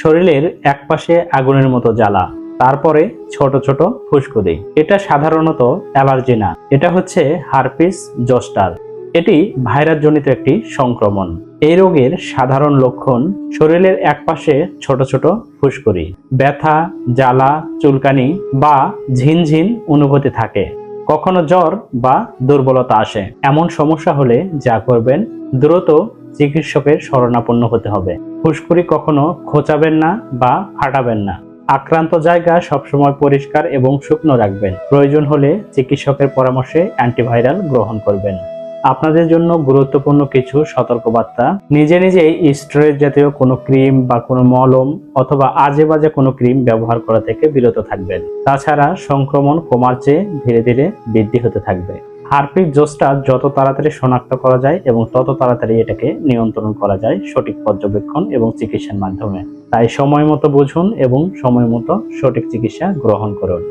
শরীরের একপাশে আগুনের মতো জ্বালা, তারপরে ছোট ছোট ফুসকুড়ি। এটা সাধারণত অ্যালার্জি না, এটা হচ্ছে হারপিস জোস্টার। এটি ভাইরাস জনিত একটি সংক্রমণ। এই রোগের সাধারণ লক্ষণ শরীরের একপাশে ছোট ছোট ফুসকুড়ি, ব্যথা, জ্বালা, চুলকানি বা ঝিনঝিন অনুভূতি থাকে। কখনো জ্বর বা দুর্বলতা আসে। এমন সমস্যা হলে যা করবেন, দ্রুত চিকিৎসকের শরণাপন্ন হতে হবে। ফুসকুড়ি কখনো খোঁচাবেন না বা ফাটাবেন না। আক্রান্ত জায়গা সবসময় পরিষ্কার এবং শুকনো রাখবেন। প্রয়োজন হলে চিকিৎসকের পরামর্শে অ্যান্টিভাইরাল গ্রহণ করবেন। আপনাদের জন্য গুরুত্বপূর্ণ কিছু সতর্কবার্তা: নিজে নিজেই স্টেরয়েড জাতীয় কোনো ক্রিম বা কোনো মলম অথবা আজে বাজে কোনো ক্রিম ব্যবহার করা থেকে বিরত থাকবেন। তাছাড়া সংক্রমণ কমার চেয়ে ধীরে ধীরে বৃদ্ধি হতে থাকবে। হারপিস জোস্টার যত তাড়াতাড়ি শনাক্ত করা যায় এবং তত তাড়াতাড়ি এটাকে নিয়ন্ত্রণ করা যায় সঠিক পর্যবেক্ষণ এবং চিকিৎসার মাধ্যমে। তাই সময় মতো বুঝুন এবং সময় মতো সঠিক চিকিৎসা গ্রহণ করুন।